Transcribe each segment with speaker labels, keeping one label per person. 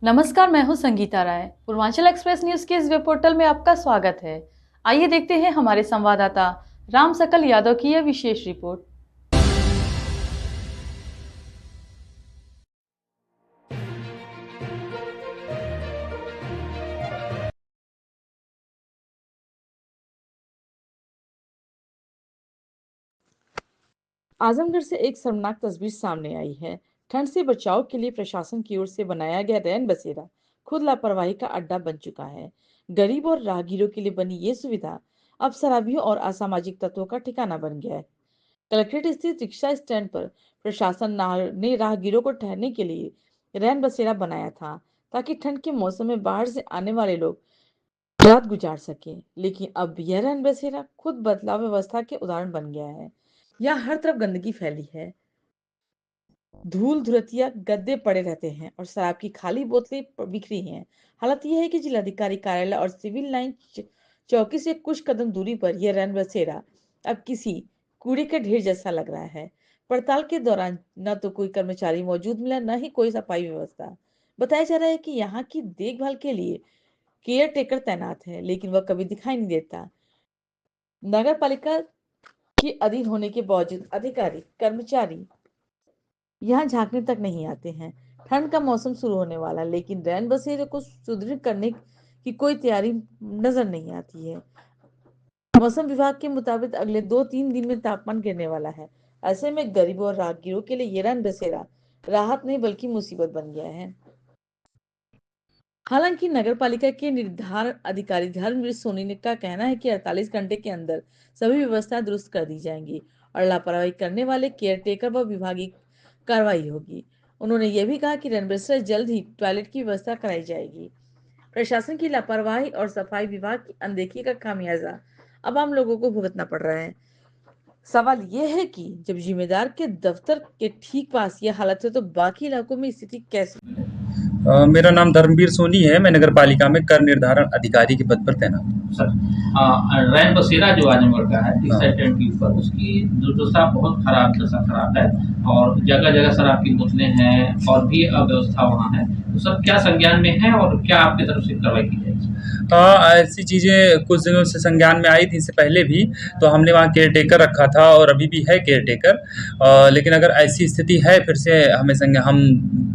Speaker 1: नमस्कार, मैं हूं संगीता राय। पूर्वांचल एक्सप्रेस न्यूज के इस वेब पोर्टल में आपका स्वागत है। आइए देखते हैं हमारे संवाददाता राम सकल यादव की यह विशेष रिपोर्ट।
Speaker 2: आजमगढ़ से एक शर्मनाक तस्वीर सामने आई है। ठंड से बचाव के लिए प्रशासन की ओर से बनाया गया रैन बसेरा खुद लापरवाही का अड्डा बन चुका है। गरीब और राहगीरों के लिए बनी ये सुविधा अब शराबियों और असामाजिक तत्वों का ठिकाना बन गया है। कलेक्ट्रेट स्थित रिक्शा स्टैंड पर प्रशासन ने राहगीरों को ठहरने के लिए रैन बसेरा बनाया था, ताकि ठंड के मौसम में बाहर से आने वाले लोग रात गुजार सके। लेकिन अब यह रैन बसेरा खुद बदलाव व्यवस्था के उदाहरण बन गया है। यहाँ हर तरफ गंदगी फैली है, धूल धुरतिया गद्दे पड़े रहते हैं और शराब की खाली बोतलें बिखरी हैं। हालत यह है कि जिलाधिकारी कार्यालय और सिविल लाइन चौकी से कुछ कदम दूरी पर यह रैन बसेरा अब किसी कूड़े का ढेर जैसा लग रहा है। पड़ताल के दौरान न तो कोई कर्मचारी मौजूद मिला, न ही कोई सफाई व्यवस्था। बताया जा रहा है कि यहाँ की देखभाल के लिए केयर टेकर तैनात है, लेकिन वह कभी दिखाई नहीं देता। नगर पालिका के अधीन होने के बावजूद अधिकारी कर्मचारी यहाँ झांकने तक नहीं आते हैं। ठंड का मौसम शुरू होने वाला, लेकिन रैन बसेरे को सुदृढ़ करने की कोई तैयारी नजर नहीं आती है। मौसम विभाग के मुताबिक अगले 2-3 दिन में तापमान गिरने वाला है। ऐसे में गरीबों और राहगीरों के लिए ये रैन बसेरा राहत नहीं बल्कि मुसीबत बन गया है। हालांकि नगर पालिका के निर्धारण अधिकारी धर्मवीर सोनी ने का कहना है कि 48 घंटे के अंदर सभी व्यवस्था दुरुस्त कर दी जाएंगी और लापरवाही करने वाले केयर टेकर व विभागीय कार्रवाई होगी। उन्होंने यह भी कहा कि रनबसेरा जल्द ही टॉयलेट की व्यवस्था कराई जाएगी। प्रशासन की लापरवाही और सफाई विभाग की अनदेखी का खामियाजा अब आम लोगों को भुगतना पड़ रहा है। सवाल यह है कि जब जिम्मेदार के दफ्तर के ठीक पास यह हालत है, तो बाकी इलाकों में स्थिति कैसी?
Speaker 3: मेरा नाम धर्मवीर सोनी है। मैं नगर पालिका में कर निर्धारण अधिकारी के पद पर तैनात हूँ।
Speaker 4: सर, रैन बसेरा जो आजमगढ़ का है इस स्टैंड के ऊपर, उसकी दुर्दशा बहुत खराब, दशा खराब है और जगह जगह शराब की बोतलें हैं और भी अव्यवस्था वहाँ है। तो सर, क्या संज्ञान में है और क्या आपकी तरफ से कार्रवाई की जाएगी?
Speaker 3: ऐसी चीज़ें कुछ दिनों से संज्ञान में आई थी, इससे पहले भी तो हमने वहाँ केयर टेकर रखा था और अभी भी है केयर टेकर। लेकिन अगर ऐसी स्थिति है फिर से हम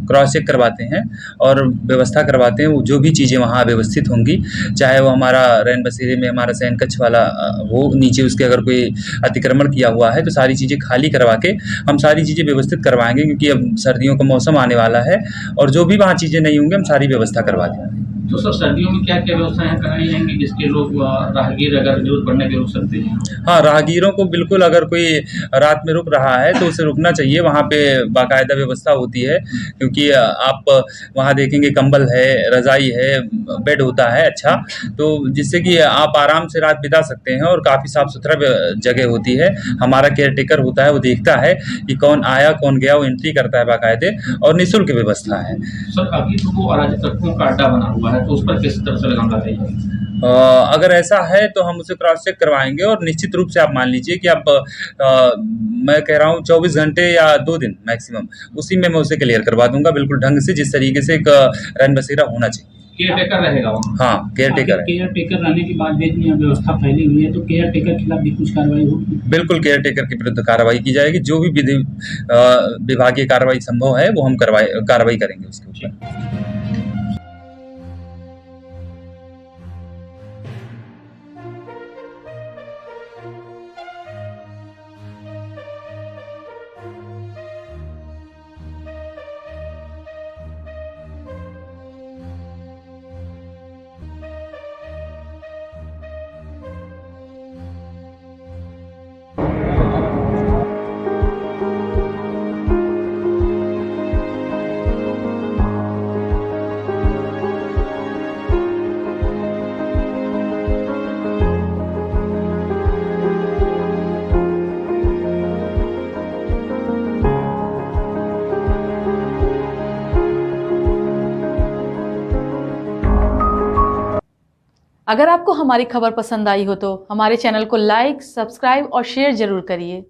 Speaker 3: क्रॉस चेक करवाते हैं और व्यवस्था करवाते हैं। वो जो भी चीज़ें वहाँ व्यवस्थित होंगी, चाहे वो हमारा रैन बसेरे में हमारा सैन कक्ष वाला हो, नीचे उसके अगर कोई अतिक्रमण किया हुआ है तो सारी चीज़ें खाली करवा के हम सारी चीज़ें व्यवस्थित करवाएंगे, क्योंकि अब सर्दियों का मौसम आने वाला है और जो भी वहाँ चीज़ें नहीं होंगी हम सारी व्यवस्था करवा देंगे।
Speaker 4: तो सर, सर्दियों में क्या क्या व्यवस्थाएं कराई जाएंगी जिसके लोग राहगीर अगर जरूरत पड़ने पे रुक सकते हैं?
Speaker 3: हाँ, राहगीरों को बिल्कुल, अगर कोई रात में रुक रहा है तो उसे रुकना चाहिए। वहाँ पे बाकायदा व्यवस्था होती है, क्योंकि आप वहाँ देखेंगे कंबल है, रज़ाई है, बेड होता है अच्छा, तो जिससे कि आप आराम से रात बिता सकते हैं और काफ़ी साफ़ सुथरा जगह होती है। हमारा केयर टेकर होता है, वो देखता है कि कौन आया कौन गया, वो एंट्री करता है बाकायदे और निःशुल्क व्यवस्था है।
Speaker 4: सर, अभी तो वो अराजक तत्वों का अड्डा बना हुआ है, तो उस पर किस तरह से लगाम लगाई जाएगी?
Speaker 3: अगर ऐसा है तो हम उसे क्रॉस चेक करवाएंगे और निश्चित रूप से आप मान लीजिए कि आप मैं कह रहा हूँ 24 घंटे या 2 दिन मैक्सिमम, उसी में मैं उसे क्लियर करवा दूंगा बिल्कुल ढंग से, जिस तरीके से एक रैन बसेरा होना चाहिए।
Speaker 4: केयर टेकर रहेगा वहाँ?
Speaker 3: हाँ, केयर टेकर है।
Speaker 5: केयर टेकर रहने के बाद भी इतनी व्यवस्था फैली हुई है, तो केयर टेकर के खिलाफ भी कुछ कार्रवाई होगी?
Speaker 3: बिल्कुल, केयर टेकर के विरुद्ध कार्रवाई की जाएगी। जो भी विभागीय कार्रवाई संभव है वो हम कार्रवाई करेंगे उसके ऊपर।
Speaker 1: अगर आपको हमारी खबर पसंद आई हो तो हमारे चैनल को लाइक, सब्सक्राइब और शेयर जरूर करिए।